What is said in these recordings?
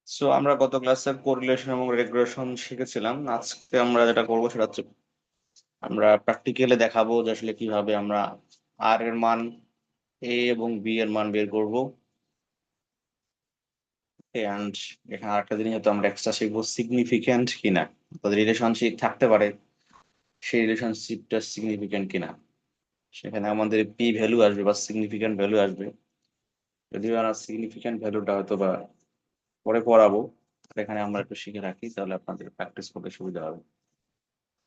So আমরা গত ক্লাসে কোরিলেশন এবং রেগ্রেশন শিখেছিলাম। আজকে আমরা যেটা করবো সেটা হচ্ছে আমরা প্র্যাকটিক্যালি দেখাবো যে আসলে কিভাবে আমরা আর এর মান এ এবং বি এর মান বের করবো। এন্ড এখানে আরেকটা জিনিস হয়তো আমরা এক্সট্রা শিখবো সিগনিফিক্যান্ট কিনা, তাদের রিলেশনশিপ থাকতে পারে, সেই রিলেশনশিপটা সিগনিফিক্যান্ট কিনা। সেখানে আমাদের পি ভ্যালু আসবে বা সিগনিফিক্যান্ট ভ্যালু আসবে। যদিও আমরা সিগনিফিক্যান্ট ভ্যালুটা হয়তো বা পরে পড়াবো, এখানে আমরা একটু শিখে রাখি, তাহলে আপনাদের প্র্যাকটিস করতে সুবিধা হবে।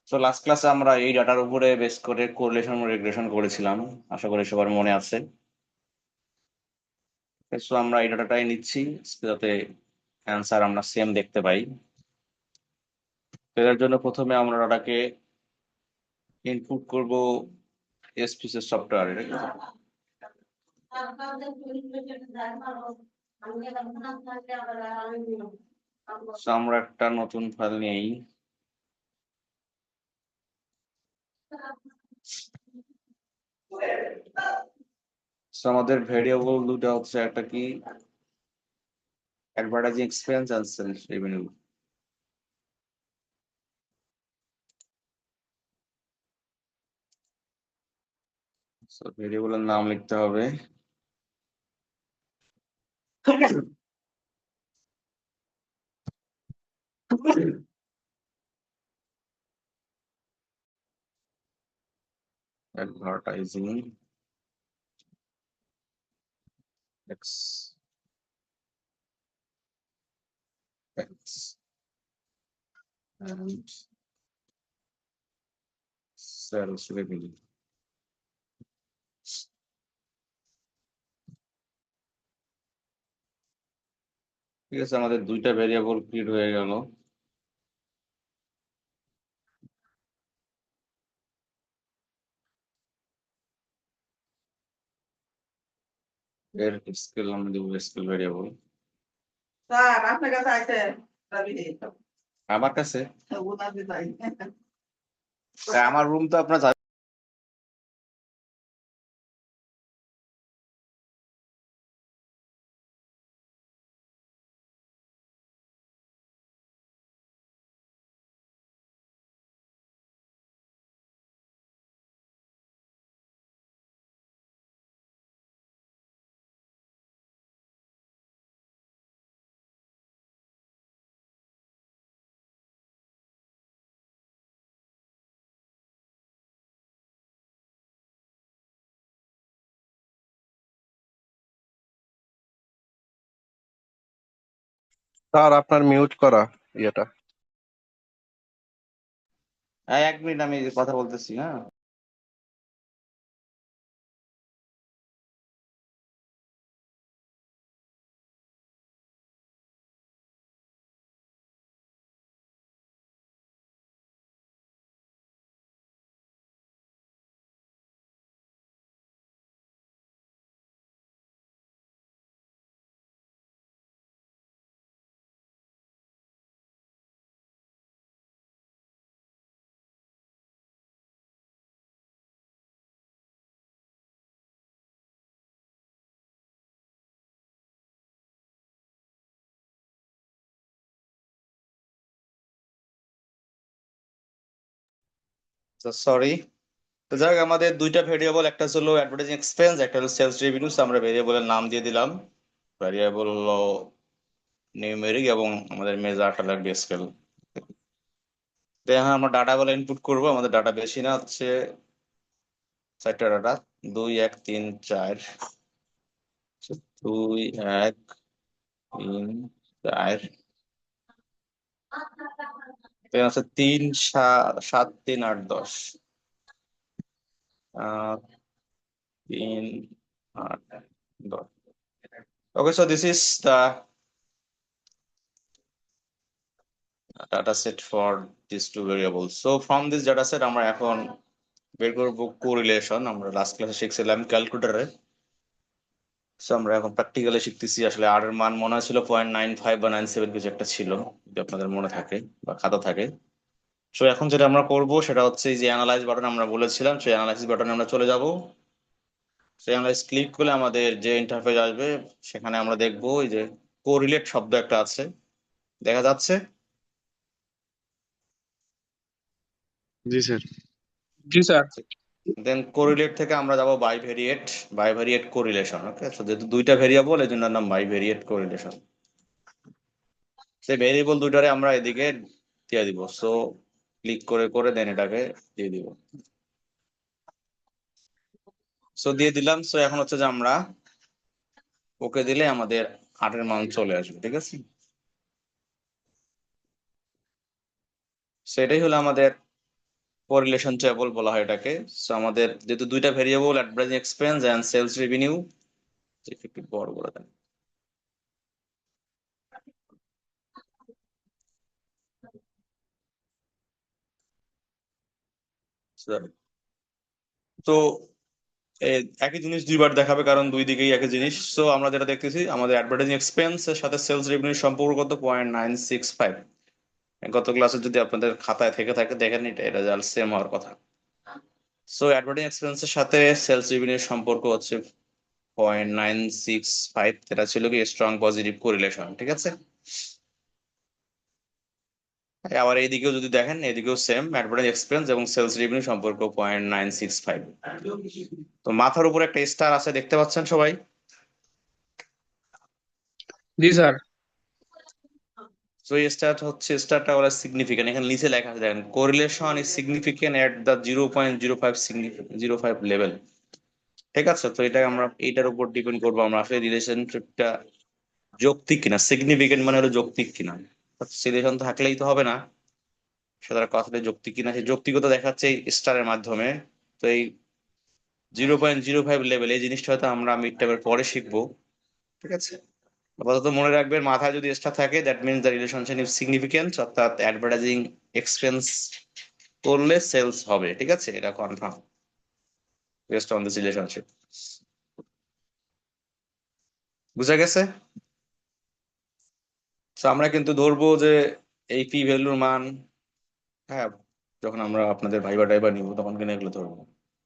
তো লাস্ট ক্লাসে আমরা এই ডাটার উপরে বেস করে কোরিলেশন রিগ্রেশন করেছিলাম, আশা করি সবার মনে আছে। সো আমরা এই ডাটাটাই নিচ্ছি যাতে অ্যান্সার আমরা সেম দেখতে পাই। এর জন্য প্রথমে আমরা ডাটাকে ইনপুট করব এসপিএস সফটওয়্যারে। আমরা একটা নতুন ফাইল নেই। আমাদের ভেরিয়েবল দুটো হচ্ছে, একটা কি advertising expense and sales revenue. ভেরিয়েবলের নাম লিখতে হবে advertising expense and sales revenue. ঠিক আছে, আমাদের দুইটা ভেরিয়েবল ক্রিয়েট হয়ে গেল। এর স্কেল আমরা দেবো স্কেল ভেরিয়েবল। স্যার আপনার কাছে আছে আমার কাছে আমার রুম তো আপনার স্যার আপনার মিউট করা ইয়েটা। এক মিনিট, আমি কথা বলতেছি। হ্যাঁ, সরি। তো যাই হোক, আমাদের দুইটা ভেরিয়েবল, একটা হলো অ্যাডভার্টাইজিং এক্সপেন্স, একটা হলো সেলস রেভিনিউ। আমরা ভেরিয়েবলের নাম দিয়ে দিলাম। ভেরিয়েবল হলো নিউমেরিক এবং আমাদের মেজারটা লাগবে স্কেল। তো এখন আমরা ডাটা গুলো ইনপুট করবো। আমাদের ডাটা বেশি না, হচ্ছে 4টা ডাটা, 2 1 3 4। 2 1 3 4, হচ্ছে 3 7 3 8 10। 3 8 10। Okay, so this is the data set for these two variables. So from this data set আমরা এখন বের করব কোরিলেশন। আমরা লাস্ট ক্লাসে শিখছিলাম ক্যালকুলেটরে। সো আমরা এখন প্র্যাকটিক্যালি শিখতেছি। আসলে আর এর মান মনে হয়েছিল 0.95 বা 97 কিছু একটা ছিল, যদি আপনাদের মনে থাকে বা খাতা থাকে। সো এখন যেটা আমরা করব সেটা হচ্ছে এই যে অ্যানালাইজ বাটন আমরা বলেছিলাম, সেই অ্যানালাইসিস বাটনে আমরা চলে যাব। সেই অ্যানালাইজ ক্লিক করলে আমাদের যে ইন্টারফেস আসবে, সেখানে আমরা দেখবো এই যে কোরিলেট শব্দ একটা আছে। দেখা যাচ্ছে? জি স্যার। জি স্যার। দেন কোরিলেট থেকে আমরা যাব বাইভেরিয়েট কোরিলেশন। ওকে, সো যেহেতু দুইটা ভেরিয়েবল এই জন্য নাম বাইভেরিয়েট কোরিলেশন। সেই ভেরিয়েবল দুইটারে আমরা এদিকে দিয়ে দিব, সো ক্লিক করে করে দেন এটাকে দিয়ে দিব। সো দিয়ে দিলাম। সো এখন হচ্ছে যে আমরা ওকে দিলে আমাদের 8 এর মান চলে আসবে, ঠিক আছে? সেটাই হলো আমাদের কোরিলেশন টেবল বলা হয় এটাকে। সো আমাদের যেহেতু দুইটা variable, advertising expense and sales revenue, একটু বড় করে দেন। তো একই জিনিস দুইবার দেখাবে, কারণ দুই দিকেই একই জিনিস। সো আমরা যেটা দেখতেছি, আমাদের অ্যাডভার্টাইজিং এক্সপেন্স এর সাথে সেলস রেভিনিউর সম্পর্ক কত, 0.965। গত ক্লাসে যদি আপনাদের খাতায় থেকে থাকে দেখেন, এটা রেজাল্ট সেম হওয়ার কথা। সো অ্যাডভার্টাইজিং এক্সপেন্স এর সাথে সেলস রেভিনিউর সম্পর্ক হচ্ছে 0.965। এটা ছিল কি স্ট্রং পজিটিভ কোরিলেশন, ঠিক আছে? আবার এইদিকেও যদি দেখেন, এদিকেও সেম, অ্যাডভার্টাইজিং এক্সপেন্স এবং সেলস রেভিনিউ সম্পর্ক 0.965। তো মাথার উপর একটা স্টার আছে, দেখতে পাচ্ছেন সবাই? জি স্যার। সো এই স্টারটা ওরা সিগনিফিকেন্ট, এখানে নিচে লেখা আছে দেখেন, correlation is significant at the 0.05 level. ঠিক আছে? তো এটা আমরা এইটার উপর ডিপেন্ড করবো আমরা আসলে রিলেশনশিপটা যৌক্তিক কিনা। সিগনিফিকেন্ট মানে হলো যৌক্তিক কিনা, রিলেশন থাকলেই তো হবে না, সেটার কথাটা যৌক্তিক কিনা, সেই যৌক্তিকতা দেখাচ্ছে এই স্টারের মাধ্যমে। তো এই 0.05 লেভেল, এই জিনিসটা হয়তো আমরা মিড টার্মের পরে শিখবো, ঠিক আছে? আপাতত মনে রাখবেন, মাথায় যদি স্টার থাকে, that means the relationship is significant, অর্থাৎ অ্যাডভার্টাইজিং এক্সপেন্স করলে সেলস হবে, ঠিক আছে? এটা confirm best on this relationship. বুঝা গেছে? তো আমরা কিন্তু ধরবো যে এই পি ভ্যালুর মান, হ্যাঁ, যখন আমরা আপনাদের ভাইবা টাইবা নিব তখন কিন্তু এগুলো ধরবো।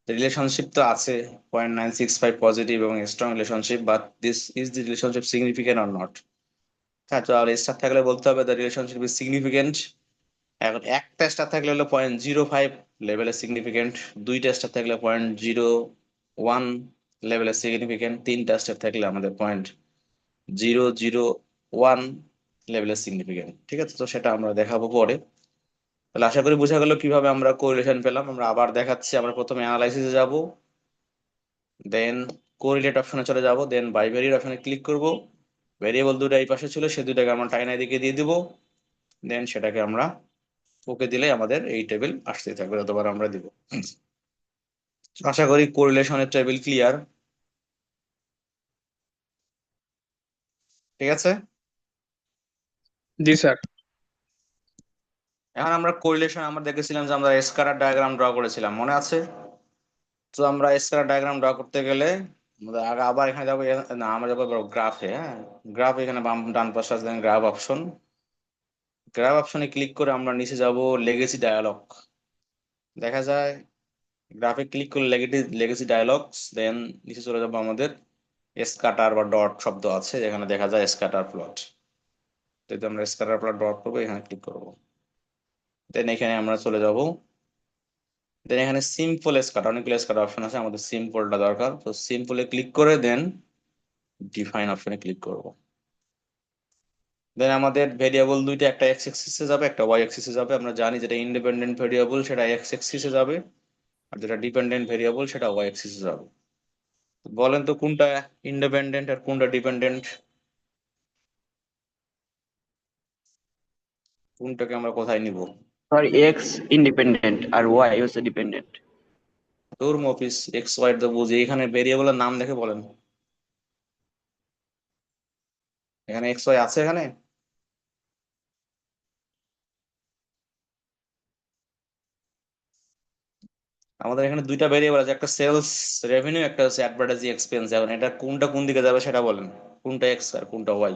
রিলেশনশিপ তো আছে 0.965 পজিটিভ এবং strong relationship, but this is the relationship significant or not? হ্যাঁ, তো আর স্টার থাকলে বলতে হবে দ্য রিলেশনশিপ ইজ সিগনিফিকেন্ট। এখন একটা স্টার থাকলে হলো 0.05 লেভেলে সিগনিফিকেন্ট, দুইটা স্টার থাকলে 0.01 লেভেলে সিগনিফিকেন্ট, তিনটা স্টার থাকলে আমাদের 0.001 লেভেলে সিগনিফিকেন্ট, ঠিক আছে? তো সেটা আমরা দেখাবো পরে। তাহলে আশা করি বোঝা গেল কিভাবে আমরা কোরিলেশন পেলাম। আমরা আবার দেখাচ্ছি, আমরা প্রথমে অ্যানালাইসিসে যাব, দেন কোরিলেট অপশনে চলে যাব, দেন বাইভেরিয়েট অপশনে ক্লিক করব। ভেরিয়েবল দুটো এই পাশে ছিল, সে দুটাকে আমরা টাইনা দিকে দিয়ে দিব, দেন সেটাকে আমরা ওকে দিলে আমাদের এই টেবিল আসতেই থাকবে, যতবার আমরা দিব। আশা করি কোরিলেশনের টেবিল ক্লিয়ার, ঠিক আছে? জি স্যার। এখন আমরা কোরিলেশন আমরা দেখেছিলাম যে আমরা স্ক্যাটার ডায়াগ্রাম ড্র করেছিলাম, মনে আছে? তো আমরা স্ক্যাটার ডায়াগ্রাম ড্র করতে গেলে আমাদের আগে আবার এখানে যাবো, না আমরা যাবো গ্রাফে। হ্যাঁ, গ্রাফ, এখানে বাম ডান পাশে আছে গ্রাফ অপশন। গ্রাফ অপশনে ক্লিক করে আমরা নিচে যাব লেগেসি ডায়ালগ, দেখা যায় গ্রাফে ক্লিক করলে লেগেসি ডায়ালগস, দেন নিচে চলে যাবো আমাদের স্ক্যাটার বা ডট শব্দ আছে, যেখানে দেখা যায় স্ক্যাটার প্লট। যদি আমরা স্ক্যাটার প্লট ডট করবো, এখানে ক্লিক করবো, দেন এখানে আমরা চলে যাব, দেন এখানে সিম্পল স্ক্যাটার, অনেকগুলো স্ক্যাটার অপশন আছে, আমাদের সিম্পলটা দরকার। তো সিম্পলে ক্লিক করে দেন ডিফাইন অপশনে ক্লিক করব। দেন আমাদের ভেরিয়েবল দুইটা, একটা এক্স এক্সিসে যাবে, একটা ওয়াই এক্সিসে যাবে। আমরা জানি যেটা ইন্ডিপেন্ডেন্ট ভেরিয়েবল সেটা এক্স এক্সিসে যাবে, আর যেটা ডিপেন্ডেন্ট ভেরিয়েবল সেটা ওয়াই এক্সিসে যাবে। বলেন তো কোনটা ইন্ডিপেন্ডেন্ট আর কোনটা ডিপেন্ডেন্ট? কোনটাকে আমরা কোথায় নিব? সরি, এক্স ইন্ডিপেন্ডেন্ট আর ওয়াই হচ্ছে ডিপেন্ডেন্ট। তোর অফিস এক্স ওয়াই তো বুঝি, এখানে ভেরিয়েবলের নাম দেখে বলেন, এখানে এক্স ওয়াই আছে এখানে? আমাদের এখানে দুইটা ভেরিয়েবল আছে, একটা সেলস রেভিনিউ, একটা হচ্ছে অ্যাডভার্টাইজিং এক্সপেন্স। এখন এটা কোনটা কোন দিকে যাবে সেটা বলেন, কোনটা এক্স আর কোনটা Y?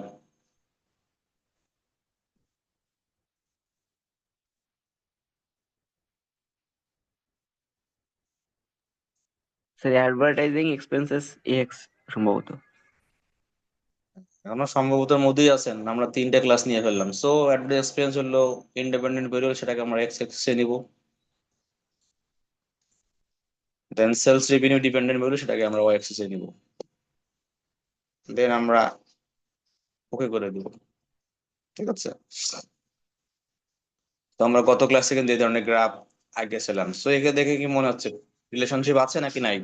Sir, advertising expenses X সম্ভবত। এখনো সম্ভবত মধ্যেই আছেন, আমরা 3টে ক্লাস নিয়ে ফেললাম। সো অ্যাডভারেজ এক্সপিরিয়েন্স হলো ইন্ডিপেন্ডেন্ট ভেরিয়েবল, সেটাকে আমরা এক্স এক্সিসে নিব। দেন সেলস রেভিনিউ ডিপেন্ডেন্ট ভ্যালু, সেটাকে আমরা ওয়াই অ্যাক্সিসে নিব। দেন আমরা ওকে করে দিব। ঠিক আছে, তো আমরা গত ক্লাস থেকে যে ধরনের গ্রাফ আঁকেছিলাম, সো একে দেখে কি মনে হচ্ছে রিলেশনশিপ আছে নাকি নাই?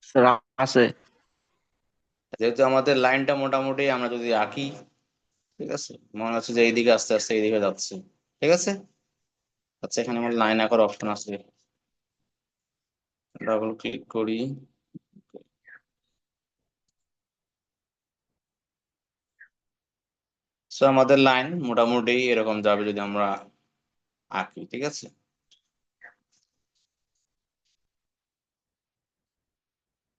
স্যার আছে। যেহেতু আমাদের লাইনটা মোটামুটি আমরা যদি আঁকি, ঠিক আছে, মনে হচ্ছে যে এইদিকে আস্তে আস্তে এইদিকে যাচ্ছে। ঠিক আছে, আচ্ছা এখানে আমার লাইন আঁকার অপশন আছে, ডাবল ক্লিক করি। সো আমাদের লাইন মোটামুটি এরকম যাবে যদি আমরা আঁকি। ঠিক আছে,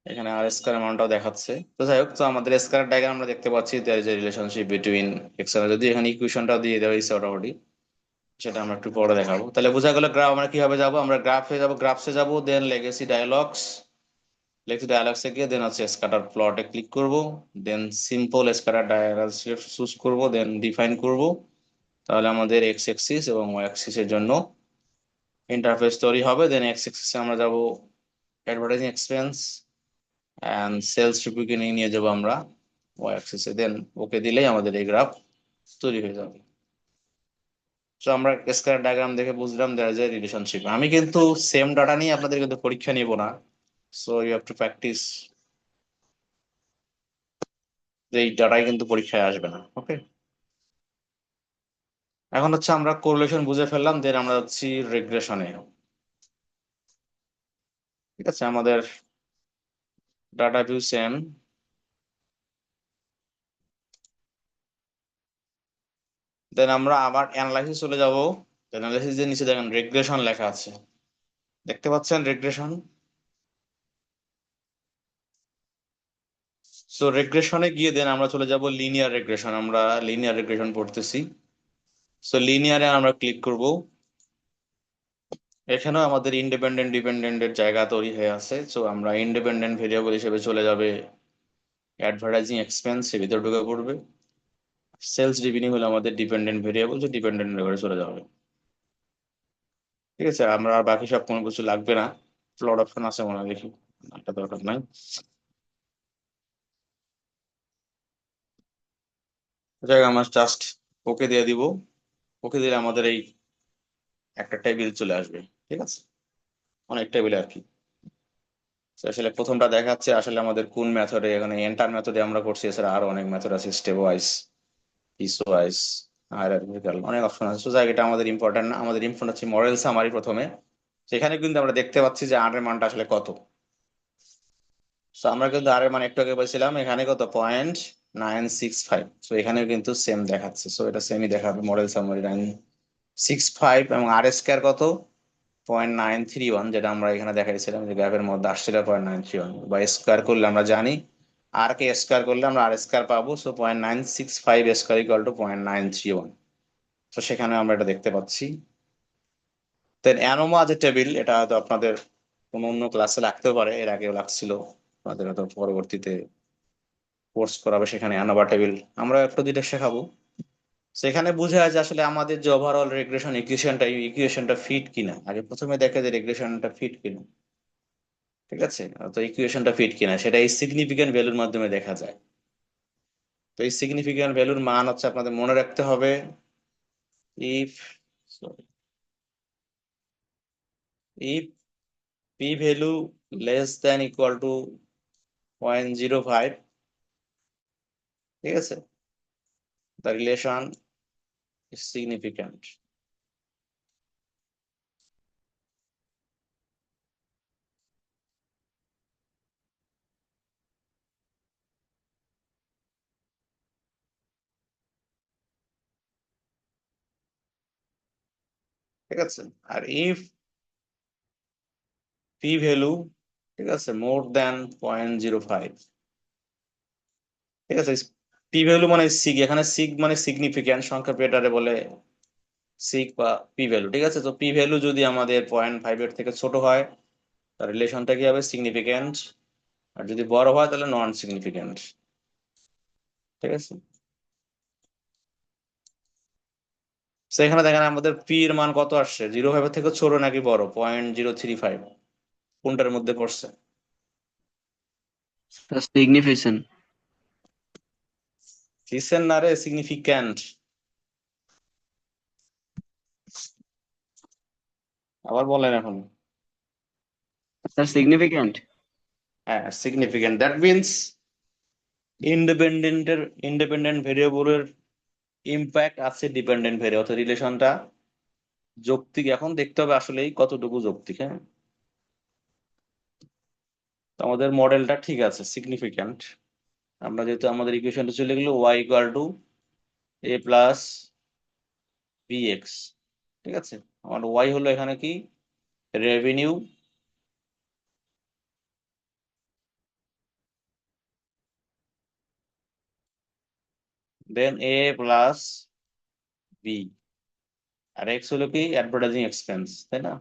এখানে আর স্কয়ার অ্যামাউন্টটাও দেখাচ্ছে। তো যাই হোক, তো আমাদের স্কয়ার ডায়াগ্রাম আমরা দেখতে পাচ্ছি there is a relationship between x আর, যদি এখানে ইকুয়েশনটাও দিয়ে দেওয়া হয়েছে মোটামুটি, সেটা আমরা একটু পরে দেখাবো। তাহলে বোঝা গেল গ্রাফ আমরা কিভাবে যাব, আমরা গ্রাফে যাব, গ্রাফসে যাব, দেন লেগেসি ডায়ালগসে গিয়ে দেন হচ্ছে স্ক্যাটার প্লটে ক্লিক করব, দেন সিম্পল স্ক্যাটার ডায়াগ্রাম চুজ করব, দেন ডিফাইন করব। তাহলে আমাদের এক্স অ্যাক্সিস এবং ওয়াই অ্যাক্সিসের জন্য ইন্টারফেস তৈরি হবে। দেন এক্স অ্যাক্সিসে আমরা যাব অ্যাডভার্টাইজিং এক্সপেন্স অ্যান্ড সেলস রিভিউকে নিয়ে যাবো আমরা ওয়াই অ্যাক্সিসে, দেন ওকে দিলেই আমাদের এই গ্রাফ তৈরি হয়ে যাবে। তো আমরা স্কয়ার ডায়াগ্রাম দেখে বুঝলাম দেয়ার ইজ এ রিলেশনশিপ। আমি কিন্তু সেম ডাটা নিয়ে আপনাদের কিন্তু পরীক্ষা নিব না, so you have to practise, যে এই ডাটাই কিন্তু পরীক্ষায় আসবে না। ওকে, এখন হচ্ছে আমরা কোরিলেশন বুঝে ফেললাম, দেন আমরা যাচ্ছি রিগ্রেশনে। ঠিক আছে, আমাদের ডাটা ভিউ সেম, দেন আমরা আবার অ্যানালাইসিস চলে যাব। অ্যানালাইসিস এর নিচে দেখেন রিগ্রেশন লেখা আছে, দেখতে পাচ্ছেন রিগ্রেশন। সো রিগ্রেশনে গিয়ে দেন আমরা চলে যাব লিনিয়ার রিগ্রেশন, আমরা লিনিয়ার রিগ্রেশন পড়তেছি। সো লিনিয়ারে আমরা ক্লিক করব। এখানেও আমাদের ইন্ডিপেন্ডেন্ট ডিপেন্ডেন্টের জায়গা তৈরি হয়ে আছে। সো আমরা ইন্ডিপেন্ডেন্ট ভেরিয়েবল হিসেবে চলে যাবে অ্যাডভার্টাইজিং এক্সপেন্স, এর ভিতরে ঢুকে পড়বে। সেলস রেভিনিউ হলো আমাদের ডিপেন্ডেন্ট ভেরিয়েবল, যে ডিপেন্ডেন্ট ঘরে চলে যাবে। ঠিক আছে, আমরা আর বাকি সব কোনো কিছু লাগবে না। প্লট অপশন আছে মনে হয়, দেখি একটা দরকার নাই। যাই হোক, আমরা জাস্ট ওকে দিয়ে দিব। ওকে দিলে আমাদের এই একটা টেবিল চলে আসবে। ঠিক আছে, অনেক টেবিল আর কি। তো আসলে প্রথমটা দেখাচ্ছে আসলে আমাদের কোন মেথডে, এখানে এন্টার মেথডে আমরা করছি, এছাড়া আরো অনেক মেথড আছে, step wise, piece wise, hierarchical, অনেক অপশন আছে। তো জায়গাটা আমাদের ইম্পর্টেন্ট না, আমাদের ইম্পর্টেন্ট হচ্ছে মডেল সামারি প্রথমে। সেখানে কিন্তু আমরা দেখতে পাচ্ছি যে আর এর মানটা আসলে কত। তো আমরা কিন্তু আর এর মান একটু আগে বলছিলাম এখানে কত, 0.965। তো এখানেও কিন্তু সেম দেখাচ্ছে, সো এটা সেমই দেখাবে মডেল সামারি 965, এবং আর স্কয়ার কত, 0.931, যেটা আমরা এখানে দেখাইছিলাম যে গ্রাফের মধ্যে আসছিল 0.931, বা স্কোয়ার করলে আমরা জানি আর কে স্কোয়ার করলে আমরা আর স্কোয়ার পাবো। So 0.965 square equal to 0.931। তো সেখানে আমরা এটা দেখতে পাচ্ছি। দেন অ্যানোমা যে টেবিল, এটা হয়তো আপনাদের কোনো অন্য ক্লাসে লাগতেও পারে, এর আগেও লাগছিল, আমাদের হয়তো পরবর্তীতে কোর্স করাবে সেখানে অ্যানোভা টেবিল আমরা একটু দুইটা শেখাবো। সেখানে বোঝা যায় যে আসলে আমাদের যে ওভারঅল রিগ্রেশন ইকুয়েশনটা, এই ইকুয়েশনটা ফিট কিনা, আগে প্রথমে দেখে যে রিগ্রেশনটা ফিট কিনা। ঠিক আছে, তো ইকুয়েশনটা ফিট কিনা সেটা এই সিগনিফিকেন্ট ভ্যালুর মাধ্যমে দেখা যায়। তো এই সিগনিফিকেন্ট ভ্যালুর মান হচ্ছে আপনাদের মনে রাখতে হবে, if if P value less than equal to 0.05, ঠিক আছে, দ্য রিলেশন ইজ সিগনিফিক্যান্ট। ঠিক আছে, আর ইফ পি ভ্যালু, ঠিক আছে, মোর দেন 0.05, ঠিক আছে। পি ভ্যালু মানে সিগ, এখানে সিগ মানে সিগনিফিক্যান্ট, সংখ্যা পেটারে বলে সিক বা পি ভ্যালু, ঠিক আছে। তো পি ভ্যালু যদি আমাদের 0.5 থেকে ছোট হয় তার রিলেশনটা কি হবে? সিগনিফিক্যান্ট। আর যদি বড় হয় তাহলে নন সিগনিফিক্যান্ট, ঠিক আছে। তো এখানে দেখেন আমাদের পি এর মান কত আসছে, 0.5 থেকে ছোট নাকি বড়? 0.035, কোনটার মধ্যে পড়ছে? The significant. ফিসেন না রে, সিগনিফিক্যান্ট। আবার বলেন এখন। The significant. হ্যাঁ, সিগনিফিক্যান্ট। দ্যাট মিনস ইন্ডিপেন্ডেন্ট ভেরিয়েবলের ইম্প্যাক্ট আছে ডিপেন্ডেন্ট ভেরিয়েবল, অর্থাৎ রিলেশনটা যৌক্তিক। এখন দেখতে হবে আসলেই কতটুকু যৌক্তিক। হ্যাঁ, তো আমাদের মডেলটা ঠিক আছে, সিগনিফিক্যান্ট। আমরা যেহেতু আমাদের ইকুয়েশনটা চলে গেল Y equal to A plus B X, ঠিক আছে। আমার ওয়াই হলো এখানে কি? Revenue then A plus B, আর এক্স হলো কি? অ্যাডভার্টাইজিং এক্সপেন্স, তাই না?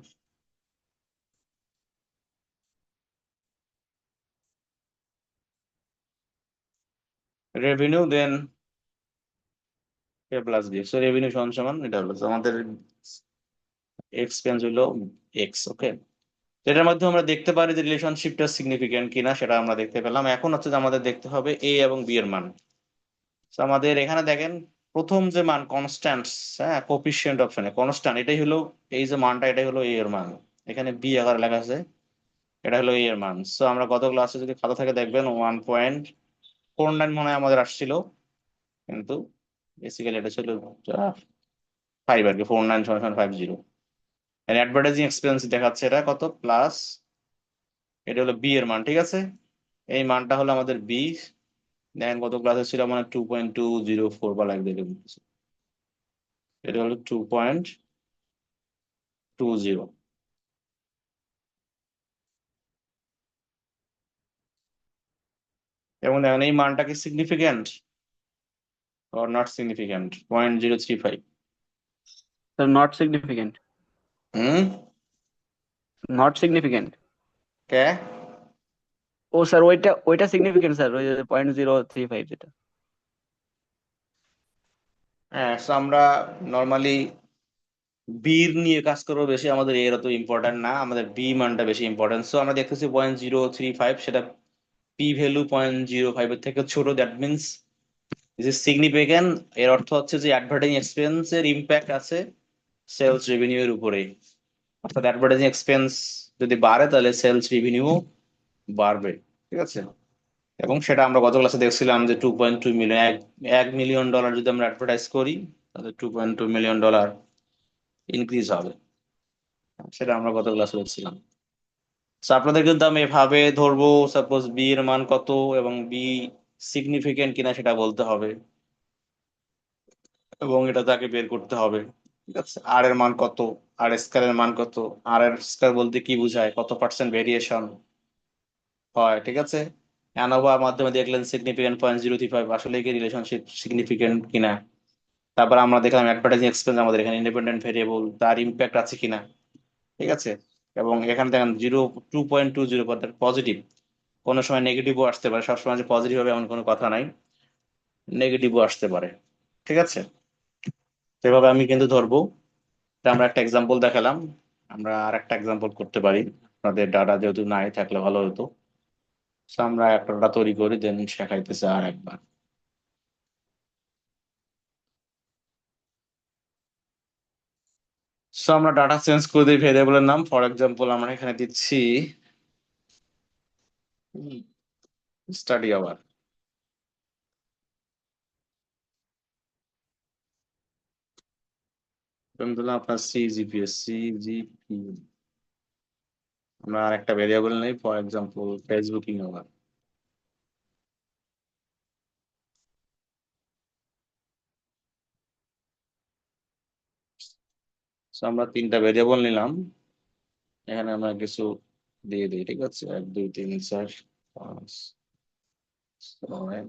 Revenue then A plus B, so revenue সমান সমান এটা হলো তো আমাদের এক্সপেন্স হলো এক্স। ওকে, এটার মাধ্যমে আমরা দেখতে পারি যে রিলেশনশিপটা সিগনিফিকেন্ট কিনা, সেটা আমরা দেখতে পেলাম। এখন হচ্ছে যে আমাদের দেখতে হবে এ এবং বি এর মান। তো আমাদের এখানে দেখেন প্রথম যে মান কনস্ট্যান্ট, হ্যাঁ, কোফিশিয়েন্ট অপশনে কনস্ট্যান্ট, এটাই হলো এই যে মানটা, এটাই হলো এ এর মান। এখানে বি আকারে লেখা আছে, এটা হলো এ এর মান। সো আমরা গত ক্লাসে যদি খাতা থেকে দেখবেন 1.49 মনে হয় আমাদের আসছিল, কিন্তু বেসিক্যালি এটা ছিল 5 আর কি, 49.50। অ্যাডভার্টাইজিং এক্সপেন্স দেখাচ্ছে এটা কত প্লাস, এটা হলো বি এর মান, ঠিক আছে। এই মানটা হলো আমাদের বি। দেখেন কত ক্লাসে ছিল মানে 2.204 বা লাইক দেখে দিচ্ছি। এটা হলো 2.20। এবং দেখেন এই মানটা কি significant or not significant? 0.035। So not significant. হুম, Not significant. কে? ও স্যার ওইটা সিগনিফিকেন্ট স্যার, ওই 0.035 যেটা। হ্যাঁ, so আমরা নর্মালি বির নিয়ে কাজ করবো বেশি, আমাদের এর অত ইম্পর্টেন্ট না, আমাদের বি মানটা বেশি ইম্পর্টেন্ট। সো আমরা দেখতেছি 0.035, সেটা পি ভ্যালু 0.05 এর থেকে ছোট, that means this is significant. এর অর্থ হচ্ছে যে অ্যাডভার্টাইজিং এক্সপেন্স এর ইম্প্যাক্ট আছে সেলস রেভিনিউ এর উপরে। অর্থাৎ অ্যাডভার্টাইজিং এক্সপেন্স যদি বাড়ে তাহলে সেলস রেভিনিউ বাড়বে, ঠিক আছে। এবং সেটা আমরা গত ক্লাসে দেখছিলাম যে 2.2 মিলিয়ন, $1 মিলিয়ন যদি আমরা অ্যাডভার্টাইজ করি তাহলে $2.2 মিলিয়ন ইনক্রিজ হবে, সেটা আমরা গত ক্লাসে দেখছিলাম। তো আপনাদের কিন্তু আমি এভাবে ধরবো, সাপোজ বি এর মান কত এবং বি সিগনিফিকেন্ট কিনা সেটা বলতে হবে, এবং এটা তাকে বের করতে হবে, ঠিক আছে। আর এর মান কত, আর স্কয়ার এর মান কত, আর এর স্কয়ার বলতে কি বোঝায়, কত পার্সেন্ট ভেরিয়েশন হয়, ঠিক আছে। অ্যানোভা মাধ্যমে দেখলেন সিগনিফিকেন্ট 0.035, আসলে কি রিলেশনশিপ সিগনিফিকেন্ট কিনা। তারপর আমরা দেখলাম অ্যাডভার্টাইজিং এক্সপেন্স আমাদের এখানে ইন্ডিপেন্ডেন্ট ভেরিয়েবল, তার ইম্প্যাক্ট আছে কিনা, ঠিক আছে। এবং এখানে দেখেন 2.20 পজিটিভ, কোনো সময় নেগেটিভও আসতে পারে, সবসময় যে পজিটিভ হবে এমন কোনো কথা নাই, নেগেটিভও আসতে পারে, ঠিক আছে। সেভাবে আমি কিন্তু ধরবো। তা আমরা একটা এক্সাম্পল দেখালাম, আমরা আর একটা এক্সাম্পল করতে পারি। আপনাদের ডাটা যেহেতু নাই, থাকলে ভালো হতো। So আমরা একটা ডাটা তৈরি করি, দেন শেখাইতেছে আর একবার। সো আমরা ডাটা চেঞ্জ করে দিই ভেরিয়েবলের নাম। ফর এক্সাম্পল আমরা এখানে দিচ্ছি স্টাডি আওয়ার। দিলাম আপনার সিজিপি। আমরা আর একটা ভেরিয়েবল নেই, for example Facebooking hour. So আমরা তিনটা ভেরিয়েবল নিলাম, এখানে আমরা কিছু দিয়ে দিই, ঠিক আছে। 1 2 3 4 5 6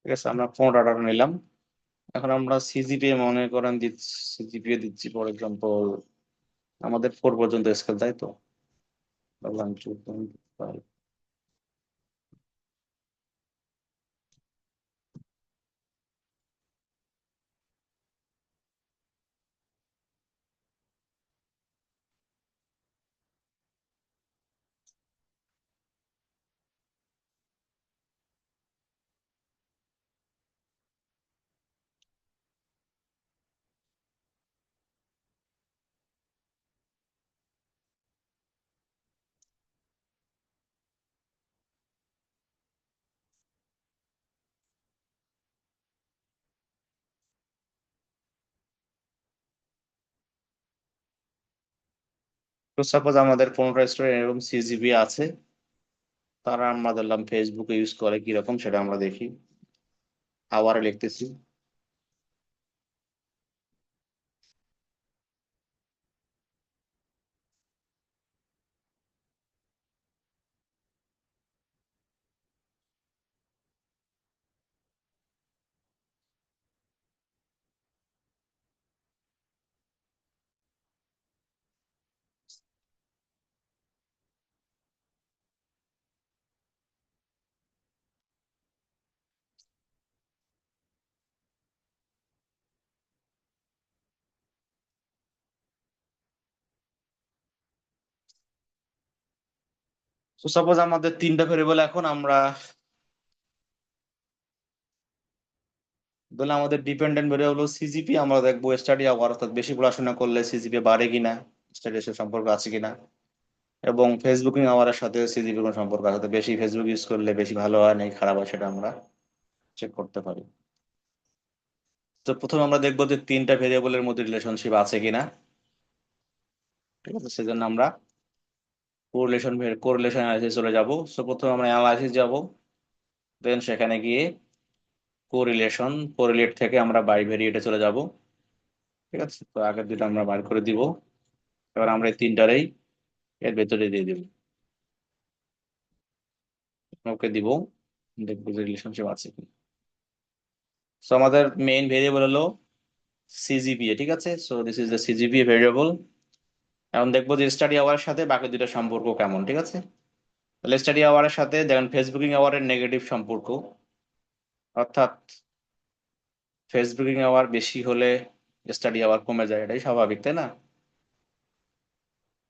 ঠিক আছে, আমরা 15টা নিলাম। এখন আমরা সিজিপিএ মনে করেন দিচ্ছি, সিজিপিএ দিচ্ছি ফর এক্সাম্পল আমাদের 4 পর্যন্ত স্কেল, তাই তো? বললাম 2.5। তো সাপোজ আমাদের 15টা স্টুডেন্ট এরকম সিজিপি আছে, তারা আমরা ধরলাম ফেসবুকে ইউজ করে কিরকম সেটা আমরা দেখি। আওয়ারে লিখতেছি। তো সাপোজ আমাদের 3টা ভেরিয়েবল, এখন আমরা ধরলে আমাদের ডিপেন্ডেন্ট ভেরিয়েবল সিজিপি, আমরা দেখবো স্টাডি আওয়ার, অর্থাৎ বেশি পড়াশোনা করলে সিজিপি বাড়ে কিনা, স্টাডি এর সম্পর্ক আছে কিনা, এবং ফেসবুকিং আওয়ারের সাথে সিজিপি কোনো সম্পর্ক আছে, অর্থাৎ বেশি ফেসবুক ইউজ করলে বেশি ভালো হয় নাকি খারাপ হয় সেটা আমরা চেক করতে পারি। তো প্রথমে আমরা দেখবো যে 3টা ভেরিয়েবলের মধ্যে রিলেশনশিপ আছে কিনা। ঠিক আছে, সেজন্য আমরা কোরিলেশন অ্যানালাইসিস চলে যাব। সো প্রথমে আমরা অ্যানালাইসিস যাব, দেন সেখানে গিয়ে কোরিলেট থেকে আমরা বাইভেরিয়েটে চলে যাব। ঠিক আছে, তো আগের দুটো আমরা বার করে দিব। এবার আমরা এই 3টারেই এর ভেতরে দিয়ে দিব, ওকে দিব, দেখবো যে রিলেশনশিপ আছে কি। সো আমাদের মেইন ভেরিয়েবল হলো সিজিপিএ। ঠিক আছে, so this is the CGPA variable. এখন দেখবো যে স্টাডি আওয়ারের সাথে বাকি দুটো সম্পর্ক কেমন। ঠিক আছে, তাহলে স্টাডি আওয়ারের সাথে দেখেন ফেসবুকিং আওয়ারের নেগেটিভ সম্পর্ক, অর্থাৎ ফেসবুকিং আওয়ার বেশি হলে স্টাডি আওয়ার কমে যায়, এটাই স্বাভাবিক, তাই না?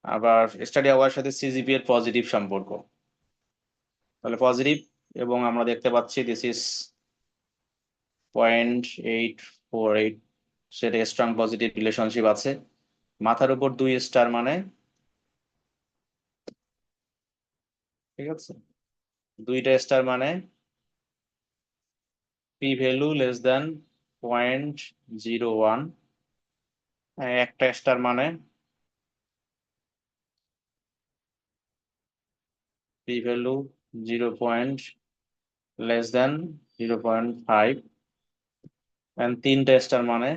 আবার স্টাডি আওয়ারের সাথে সিজিপি এর পজিটিভ সম্পর্ক, তাহলে পজিটিভ, এবং আমরা দেখতে পাচ্ছি দিস ইজ 0.848, সেটা স্ট্রং পজিটিভ রিলেশনশিপ আছে। মাথার উপর 2 স্টার মানে, ঠিক আছে, 2টা স্টার মানে পি ভ্যালু লেস দেন 0.01, একটা স্টার মানে P value 0 point less than 0.5, and 3টা স্টার মানে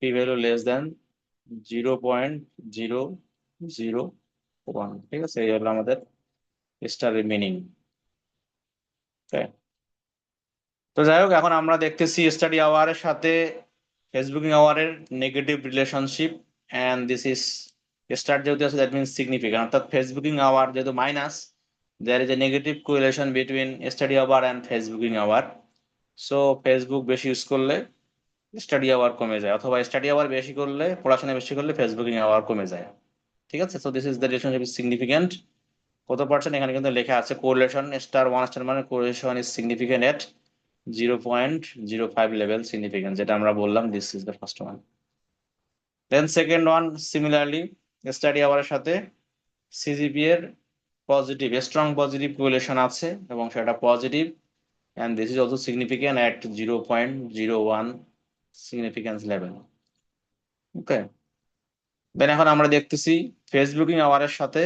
পি ভ্যালু লেস দেন 0.001। ঠিক আছে, এই হলো আমাদের স্টারের মিনিং। তো যাই হোক, এখন আমরা দেখতেছি স্টাডি আওয়ারের সাথে ফেসবুকিং আওয়ারের negative relationship, and this is star যেহেতু আছে দ্যাট মিনস সিগনিফিকেন্ট, অর্থাৎ ফেসবুকিং আওয়ার যেহেতু minus, there is a negative correlation between study hour and Facebooking hour. So Facebook বেশি ইউজ করলে স্টাডি আওয়ার কমে যায়, অথবা স্টাডি আওয়ার বেশি করলে, পড়াশোনা বেশি করলে ফেসবুকিং আওয়ার কমে যায়। ঠিক আছে, so this is the relationship is significant. কত পার্সেন্ট এখানে কিন্তু লেখা আছে, কোরিলেশন স্টার 1 স্টার মানে correlation is significant at 0.05 level significance, যেটা আমরা বললাম, this is the first one. Then second one, similarly study আওয়ারের সাথে সিজিপি এর পজিটিভ, স্ট্রং পজিটিভ কোরিলেশন আছে এবং সেটা positive, and this is also significant at 0.01 significance level. ওকে, দেন এখন আমরা দেখতেছি ফেসবুকিং আওয়ারের সাথে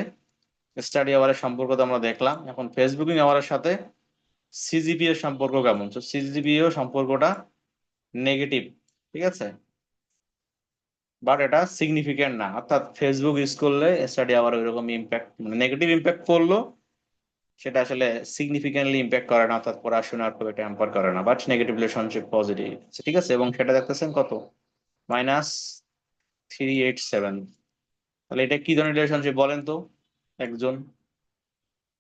স্টাডি আওয়ারের সম্পর্ক তো আমরা দেখলাম, এখন ফেসবুকিং আওয়ারের সাথে সিজিপি এর সম্পর্ক কেমন। তো সিজিপি এর সম্পর্কটা নেগেটিভ, ঠিক আছে, বাট এটা সিগনিফিকেন্ট না, অর্থাৎ ফেসবুক ইউজ করলে স্টাডি আওয়ার ওইরকম ইম্প্যাক্ট, মানে নেগেটিভ ইম্প্যাক্ট পড়লো, সেটা আসলে সিগনিফিকেন্টলি ইম্প্যাক্ট করে না, অর্থাৎ পড়াশোনার খুব একটা হ্যাম্পার করে না, বাট নেগেটিভ রিলেশনশিপ পজিটিভ, ঠিক আছে। এবং সেটা দেখতেছেন কত, -387। তাহলে এটা কি ধরনের রিলেশনশিপ বলেন তো একজন?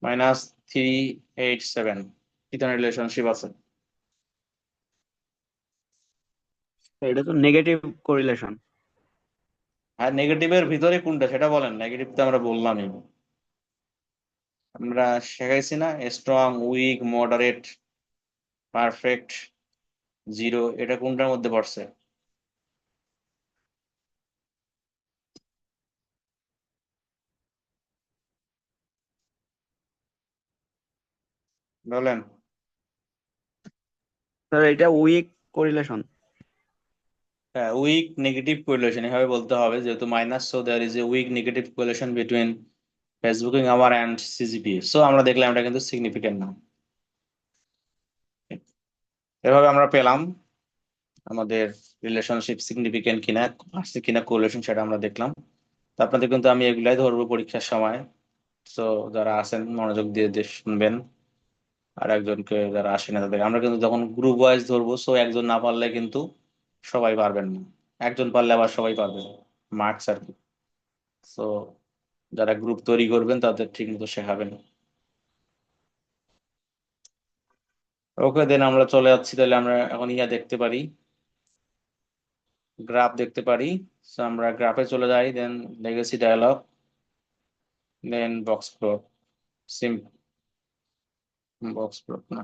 -387 কি ধরনের রিলেশনশিপ আছে? এটা তো নেগেটিভ কোরিলেশন। আর নেগেটিভের ভিতরে কোনটা সেটা বলেন, নেগেটিভ তো আমরা বললামই, আমরা শেখাইছি না, strong, weak, moderate, perfect, zero, এটা কোনটার মধ্যে পড়ছে বলেন? স্যার এটা উইক কোরিলেশন। হ্যাঁ, উইক নেগেটিভ কোরিলেশন এভাবে বলতে হবে, যেহেতু minus, so there is a weak negative correlation between Facebooking hour and CGPA. So আমরা দেখলাম এটা কিন্তু সিগনিফিকেন্ট না। এভাবে আমরা পেলাম আমাদের রিলেশনশিপ সিগনিফিকেন্ট কিনা, আসছে কিনা কোরিলেশন, সেটা আমরা দেখলাম। তো আপনাদের কিন্তু আমি এগুলাই ধরবো পরীক্ষার সময়। তো যারা আছেন মনোযোগ দিয়ে শুনবেন, আর একজনকে যারা আসে না তাদের আমরা কিন্তু যখন গ্রুপ ওয়াইজ ধরবো, সো একজন না পারলে কিন্তু সবাই পারবেন না, একজন পারলে আবার সবাই পারবে, মার্কস আর কি। তো যারা গ্রুপ তৈরি করবেন তাদের ঠিক মতো শেখাবেন। ওকে, দেন আমরা চলে যাচ্ছি, তাহলে আমরা এখন ইয়া দেখতে পারি, গ্রাফ দেখতে পারি। So আমরা গ্রাফে চলে যাই, দেন লেগেসি ডায়ালগ, দেন box plot, SIM box plot না,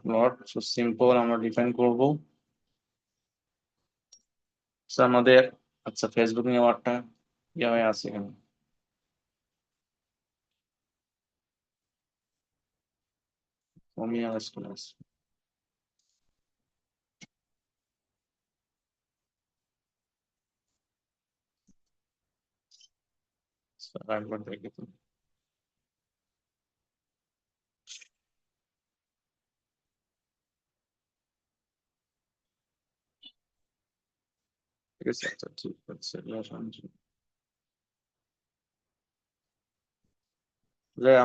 প্লট। সো সিম্পল আমরা ডিফাইন করব। So আমাদের, আচ্ছা, ফেসবুক নেওয়ারটা ইয়া হয়ে আছে এখানে, কমিয়ে স্কুল আছে। So একবার দেখি তো। ঠিক আছে, আচ্ছা ঠিক আছে,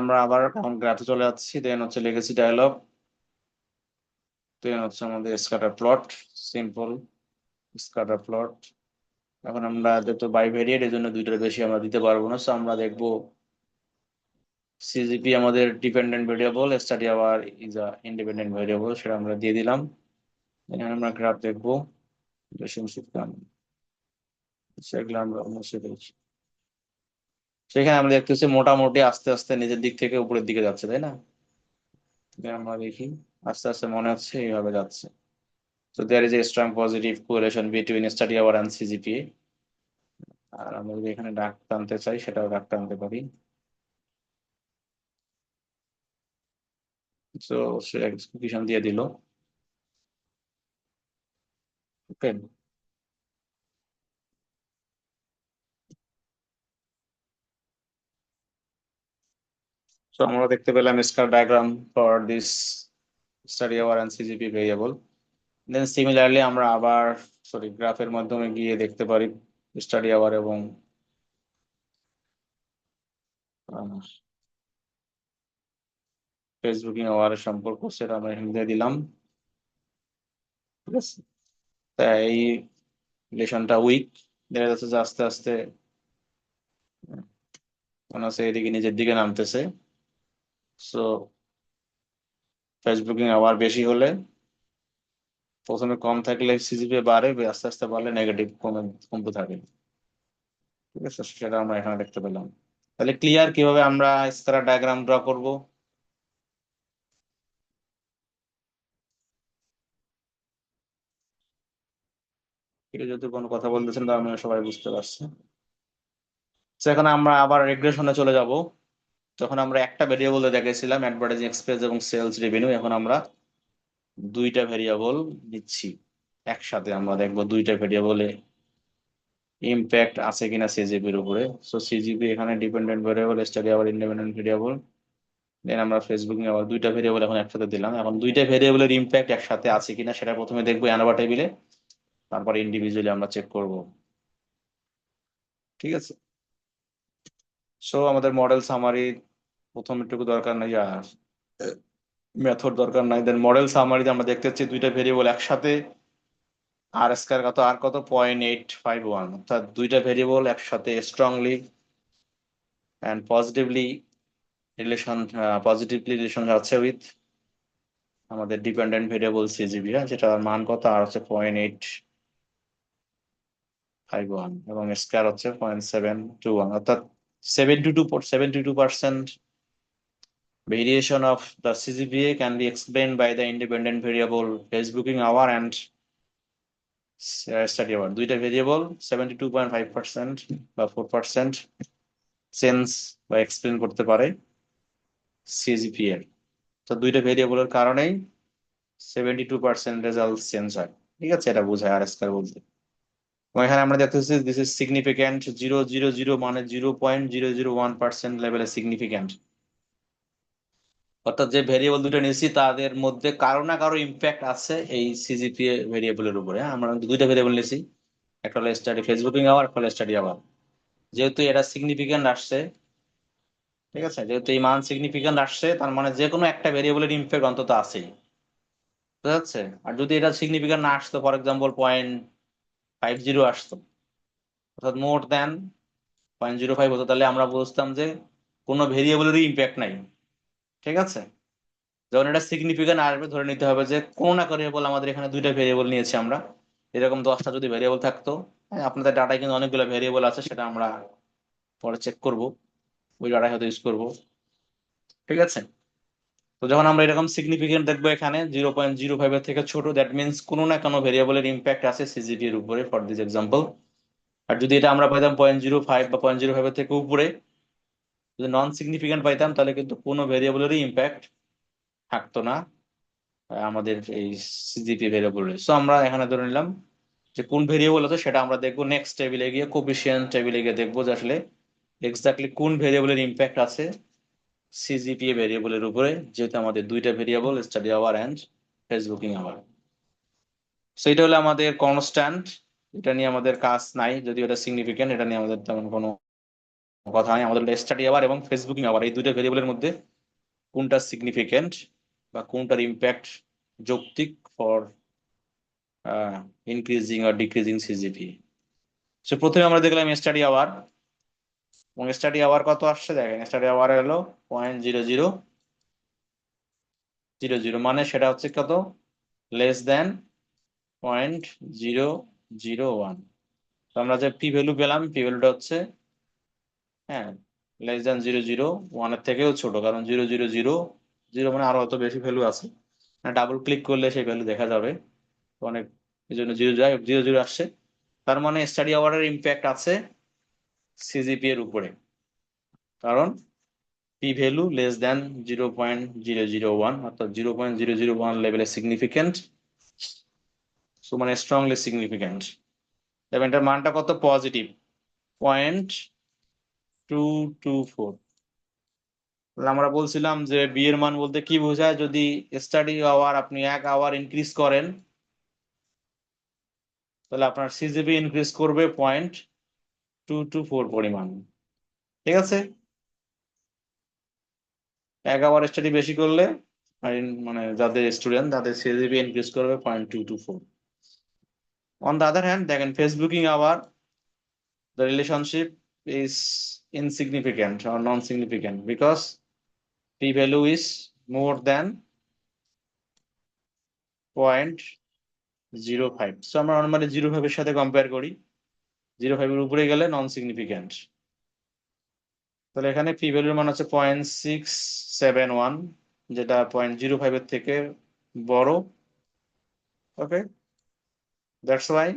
আমরা আবার গ্রাফে চলে যাচ্ছি, দেন হচ্ছে লেগেসি ডায়ালগ, দেন হচ্ছে আমাদের scatter plot, simple scatter plot. এখন আমরা যেহেতু বাইভেরিয়েট, এই জন্য দুইটার বেশি আমরা দিতে পারবো না, সো আমরা দেখবো সিজিপি আমাদের dependent variable, study hour is a independent variable, সেটা আমরা দিয়ে দিলাম। এখানে আমরা গ্রাফ দেখবো, রিলেশনশিপ কেমন, সেগুলো আমরা অবশ্যই দেখছি। সেখানে আমরা দেখতেছি মোটামুটি আস্তে আস্তে নিজের দিক থেকে উপরের দিকে যাচ্ছে, তাই না? আমরা দেখি আস্তে আস্তে মনে হচ্ছে এইভাবে যাচ্ছে। So there is a strong positive correlation between study hour and CGPA. আর আমরা যদি এখানে ডাক টানতে চাই, সেটাও ডাক টানতে পারি। সো সে এক্সপ্লিকেশন দিয়ে দিল। ওকে, সো আমরা দেখতে পেলাম scatter diagram for this study hour and CGP variable. Then similarly আমরা আবার গ্রাফের মাধ্যমে গিয়ে দেখতে পারি স্টাডি আওয়ার এবং ফেসবুকিং আওয়ারের সম্পর্ক, সেটা আমরা এখানে দিয়ে দিলাম। ঠিক আছে, তাই এই রিলেশনটা উইক, দেখা যাচ্ছে যে আস্তে আস্তে মনে হচ্ছে এদিকে নিজের দিকে নামতেছে। সো ফেসবুকিং আবার বেশি হলে, প্রথমে কম থাকলে সিজিপি বাড়ে, আস্তে আস্তে বাড়লে নেগেটিভ কমতে থাকে। ঠিক আছে, সেটা আমরা এখানে দেখতে পেলাম। তাহলে ক্লিয়ার কিভাবে আমরা স্ক্যাটার ডায়াগ্রাম ড্র করব? এটা যদি কোনো কথা বলতেছেন তো আমরা সবাই বুঝতে পারছি। তো এখন আমরা আবার রিগ্রেশনে চলে যাব। যখন আমরা একটা ভেরিয়েবলে দেখেছিলাম অ্যাডভার্টাইজিং এক্সপেন্স এবং সেলস রেভিনিউ, এখন আমরা দুইটা ভেরিয়েবল নিচ্ছি একসাথে। আমরা দেখবো দুইটা ভেরিয়েবলে ইমপ্যাক্ট আছে কিনা সিজিপির উপরে। সো সিজিপি এখানে ডিপেন্ডেন্ট ভেরিয়েবল, স্টাডি আবার ইন্ডিপেন্ডেন্ট ভেরিয়েবল। দেন আমরা ফেসবুক নিয়ে আবার দুইটা ভেরিয়েবল এখন একসাথে দিলাম। এখন দুইটা ভেরিয়েবলের ইমপ্যাক্ট একসাথে আছে কিনা সেটা প্রথমে দেখবো অ্যানোভা টেবিলে, তারপর ইন্ডিভিজুয়ালি আমরা চেক করব। ঠিক আছে, সো আমাদের মডেল সামারি প্রথম একটু দরকার নাই, আর মেথড দরকার নাই। দেন মডেল সামারিতে আমরা দেখতে পাচ্ছি দুইটা ভেরিয়েবল একসাথে আর স্কয়ার কত 0.851, অর্থাৎ দুইটা ভেরিয়েবল একসাথে স্ট্রংলি অ্যান্ড পজিটিভলি রিলেশন আছে উইথ আমাদের ডিপেন্ডেন্ট ভেরিয়েবল সিজিবি, যেটার মান কত আর হচ্ছে 0.851 এবং স্কয়ার হচ্ছে 0.721, অর্থাৎ 72% variation of the CGPA can be explained by the independent variable Facebooking hour and study hour. দুইটা ভেরিয়েবল 72.5% বা 4% চেঞ্জ বা এক্সপ্লেন করতে পারে CGPA। তো দুইটা ভেরিয়েবলের কারণেই 72% রেজাল্ট চেঞ্জ হয়। ঠিক আছে, এটা বোঝায় আর স্কয়ার বলতে। এবং এখানে আমরা দেখতেছি দিস ইজ সিগনিফিক্যান্ট 0.000 মানে 0.001% লেভেলে সিগনিফিক্যান্ট, অর্থাৎ যে ভেরিয়েবল দুটো নিয়েছি তাদের মধ্যে কারো না কারো ইম্প্যাক্ট আছে এই সিজিপিএ ভেরিয়েবলের উপরে। আমরা দুইটা ভেরিয়েবল নিয়েছি, একটা হলো স্টাডি ফেসবুকিং আওয়ার, একটা হলো স্টাডি আওয়ার। যেহেতু এটা সিগনিফিক্যান্ট আসছে, ঠিক আছে, যেহেতু এই মান সিগনিফিক্যান্ট আসছে তার মানে যে কোনো একটা ভেরিয়েবলের ইম্প্যাক্ট অন্তত আছেই, বুঝা যাচ্ছে? আর যদি এটা সিগনিফিক্যান্ট না আসতো, ফর এক্সাম্পল 0.50 আসতো, অর্থাৎ মোর দ্যান 0.05 হতো, তাহলে আমরা বুঝতাম যে কোনো ভেরিয়েবলেরই ইম্প্যাক্ট নাই। ঠিক আছে, যখন এটা সিগনিফিক্যান্ট আসবে ধরে নিতে হবে যে কোনো না ভেরিয়েবল, আমাদের এখানে দুইটা ভেরিয়েবল নিয়েছি আমরা, এরকম 10টা যদি ভেরিয়েবল থাকতো, আপনাদের ডাটায় কিন্তু অনেকগুলো ভেরিয়েবল আছে, সেটা আমরা পরে চেক করব, ওই ডাটা হয়তো ইউজ করব। ঠিক আছে, তো যখন আমরা এরকম সিগনিফিক্যান্ট দেখবো এখানে 0.05 এর থেকে ছোট, দ্যাট মিনস কোনো না কোনো ভেরিয়েবলের ইম্প্যাক্ট আছে সিজিপি এর উপরে, ফর দিস এক্সাম্পল। আর যদি এটা আমরা পাইতাম 0.05 বা 0.05 এর থেকে উপরে, যদি নন সিগনিফিক্যান্ট পাইতাম, তাহলে কিন্তু কোনো ভেরিয়েবলেরই ইম্প্যাক্ট থাকতো না আমাদের এই সিজিপি ভেরিয়েবলে। সো আমরা এখানে ধরে নিলাম যে কোন ভেরিয়েবল আছে সেটা আমরা দেখবো নেক্সট টেবিলে গিয়ে, কোফিশিয়েন্ট টেবিলে গিয়ে দেখবো যে আসলে এক্স্যাক্টলি কোন ভেরিয়েবলের ইম্প্যাক্ট আছে সিজিপিএ ভেরিয়েবলের উপরে, যেহেতু আমাদের দুইটা variable study hour and Facebooking hour. So এটা হলো আমাদের কনস্ট্যান্ট, এটা নিয়ে আমাদের কাজ নাই, যদিও এটা সিগনিফিক্যান্ট, এটা নিয়ে আমাদের তেমন কোনো কথা নাই। আমাদের স্টাডি আওয়ার এবং ফেসবুকিং আওয়ার এই দুইটা ভেরিয়েবলের মধ্যে কোনটা সিগনিফিক্যান্ট বা কোনটার ইম্প্যাক্ট যৌক্তিক ফর ইনক্রিজিং আর ডিক্রিজিং সিজিপি। সো প্রথমে আমরা দেখলাম স্টাডি আওয়ার, এবং স্টাডি আওয়ার কত আসছে দেখেন, স্টাডি আওয়ার হলো 0.0000, মানে সেটা হচ্ছে কত, লেস দেন 0.001। তো আমরা যে পি ভ্যালু পেলাম, পি ভ্যালুটা হচ্ছে হ্যাঁ লেস দেন 0.001 এর থেকেও ছোট, কারণ 0.000 মানে আরো অত বেশি ভ্যালু আছে, ডাবল ক্লিক করলে সেই ভ্যালু দেখা যাবে অনেক, এই জন্য 0.000 আসছে। তার মানে স্টাডি আওয়ারের ইম্প্যাক্ট আছে সিজিপি এর উপরে, কারণ পি ভ্যালু লেস দেন 0.001, অর্থাৎ 0.001 লেভেলে সিগনিফিক্যান্ট, সো মানে স্ট্রংলি সিগনিফিক্যান্ট। এবং এটার মানটা কত, পজিটিভ 0.224। আমরা বলছিলাম যে বি এর মান বলতে কি বোঝায়, যদি স্টাডি আওয়ার আপনি 1 আওয়ার ইনক্রিজ করেন, তাহলে আপনার সিজিপি ইনক্রিজ করবে 0.224 পরিমাণ। ঠিক আছে, 1 আওয়ার স্টাডি বেশি করলে মানে যাদের স্টুডেন্ট তাদের সিজিপি ইনক্রিজ করবে 0.224। অন দ্য আদার হ্যান্ড দেখেন Facebooking hour, the relationship is insignificant or non-significant because p-value is more than 0.05. So আমরা নরমালি 0.5 এর সাথে কম্পেয়ার করি, 0.5 এর উপরে গেলে নন সিগনিফিক্যান্ট। তাহলে এখানে পি ভ্যালুর মান হচ্ছে 0.671, যেটা 0.05 এর থেকে বড়। Okay, that's why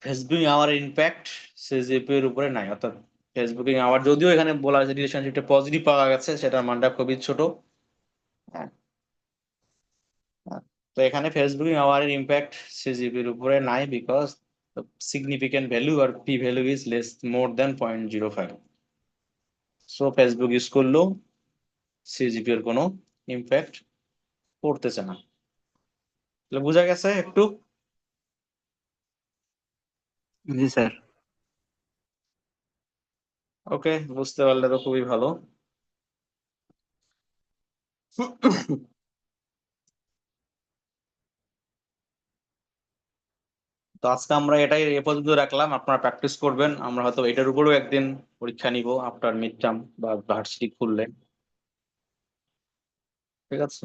Facebooking hour impact CGP এর উপরে নাই, অর্থাৎ ফেসবুকিং আওয়ার যদিও এখানে বলা হয়েছে রিলেশনশিপটা পজিটিভ পাওয়া গেছে, সেটার মানটা খুবই ছোট। হ্যাঁ, তো এখানে ফেসবুকিং আওয়ারের ইম্প্যাক্ট সিজিপি এর উপরে নাই, বিকজ সিগনিফিক্যান্ট ভ্যালু আর P value is less more than 0.05। So Facebook use করলেও সিজিপি এর কোনো ইম্প্যাক্ট পড়তেছে না। তাহলে বোঝা গেছে একটু? জি স্যার। ওকে, বুঝতে পারলে তো খুবই ভালো। তো আজকে আমরা এটাই এ পর্যন্ত রাখলাম, আপনারা প্র্যাকটিস করবেন। আমরা হয়তো এটার উপরেও একদিন পরীক্ষা নিব আফটার মিড টার্ম বা ভার্সিটি খুললে, ঠিক আছে?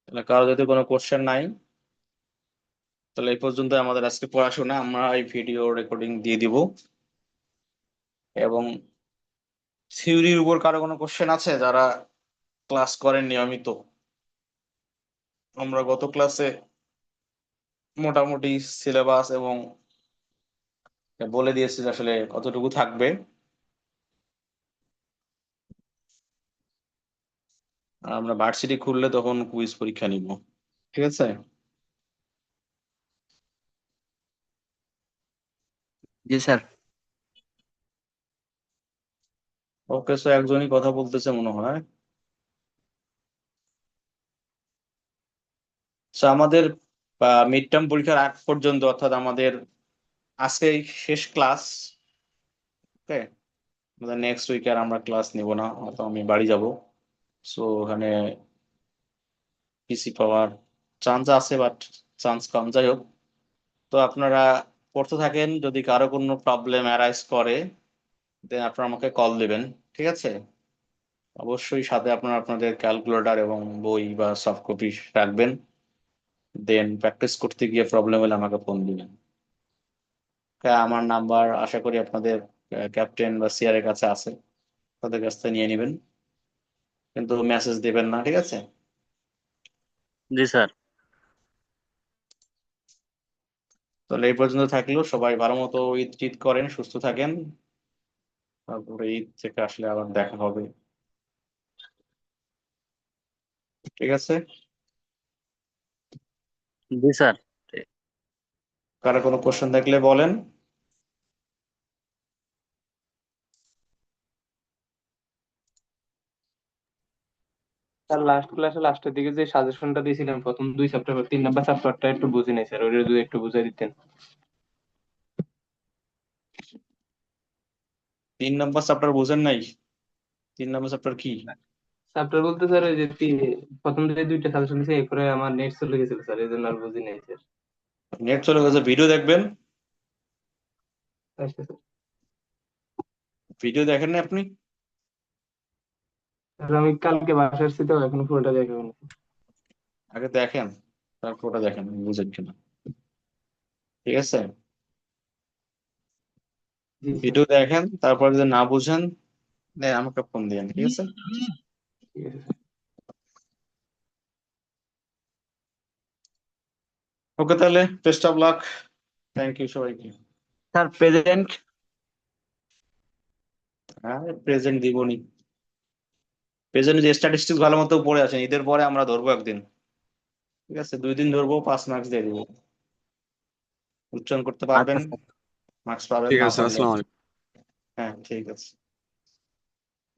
তাহলে কারো যদি কোনো কোশ্চেন নাই, তাহলে এই পর্যন্ত আমাদের আজকে পড়াশোনা। আমরা এই ভিডিও রেকর্ডিং দিয়ে দিব। এবং থিওরির উপর কারো কোনো কোশ্চেন আছে যারা ক্লাস করেন নিয়মিত? আমরা গত ক্লাসে মোটামুটি সিলেবাস এবং বলে দিয়েছি যে আসলে কতটুকু থাকবে। আর আমরা ভার্সিটি খুললে তখন কুইজ পরীক্ষা নিব, ঠিক আছে? জি স্যার। ওকে, সো একজনই কথা বলতেছে মনে হয়। সো আমাদের মিড টার্ম পরীক্ষার আগ পর্যন্ত, অর্থাৎ আমাদের আজকে শেষ ক্লাস। ওকে, আমাদের নেক্সট উইকে আর আমরা ক্লাস নিব না, হয়তো আমি বাড়ি যাব। সো ওখানে পিসি পাওয়ার চান্স আছে, বাট চান্স কম। যাই হোক, তো আপনারা পড়তে থাকেন। যদি কারো কোনো প্রবলেম অ্যারাইজ করে, দেন আপনারা আমাকে কল দিবেন, ঠিক আছে? অবশ্যই সাথে আপনারা আপনাদের ক্যালকুলেটর এবং বই বা সফট কপি রাখবেন। দেন প্র্যাকটিস করতে গিয়ে প্রবলেম হলে আমাকে ফোন দিবেন। আমার নাম্বার আশা করি আপনাদের ক্যাপ্টেন বা সিআর এর কাছে আছে, তাদের কাছ থেকে নিয়ে নেবেন, কিন্তু মেসেজ দিবেন না, ঠিক আছে? জি স্যার। তাহলে এই পর্যন্ত থাকলো। সবাই ভালো মতো ঈদ টিদ করেন, সুস্থ থাকেন। তারপরে ঈদ থেকে আসলে আবার দেখা হবে, ঠিক আছে? জি স্যার। কারো কোনো কোশ্চেন থাকলে বলেন। স্যার লাস্ট ক্লাসে লাস্টের দিকে যে সাজেশনটা দিয়েছিলেন প্রথম 2 চ্যাপ্টার 3 নাম্বার চ্যাপ্টারটা একটু বুঝি নাই স্যার, ওটা যদি একটু বুঝাই দিতেন। 3 নম্বর চ্যাপ্টার বুঝেন নাই? 3 নম্বর চ্যাপ্টার কি? চ্যাপ্টার বলতে স্যার ওই যে প্রথম যে 2টা সাজেশন দিয়েছে এরপরে আমার নেট চলে গেছিল স্যার, এই জন্য আর বুঝি নাই স্যার। নেট চলে গেছে, ভিডিও দেখবেন। আচ্ছা স্যার। ভিডিও দেখেন না আপনি? স্যার, আমি কালকে বাসায় আসছি তো এখনো পুরোটা দেখা হয়নি। আগে দেখেন, তারপর ওটা দেখেন বুঝেন কিনা, ঠিক আছে? জি স্যার। ভিডিও দেখেন, তারপর যদি না বুঝেন দেন আমাকে ফোন দিয়েন, ঠিক আছে? ঠিক আছে স্যার। ওকে, তাহলে best of luck. Thank you সবাইকে। Sir present. হ্যাঁ, প্রেজেন্ট দিবনি। প্রেজেন্ট যে স্ট্যাটিস্টিক্স ভালো মতো পড়ে আছেন, ঈদের পরে আমরা ধরবো একদিন, ঠিক আছে? 2 দিন ধরবো, 5 মার্কস দিয়ে দিব। উচ্চারণ করতে পারবেন, আচ্ছা স্যার। মার্কস পাবেন, ঠিক না আছে, পারলে। আসসালামু আলাইকুম। হ্যাঁ, ঠিক আছে।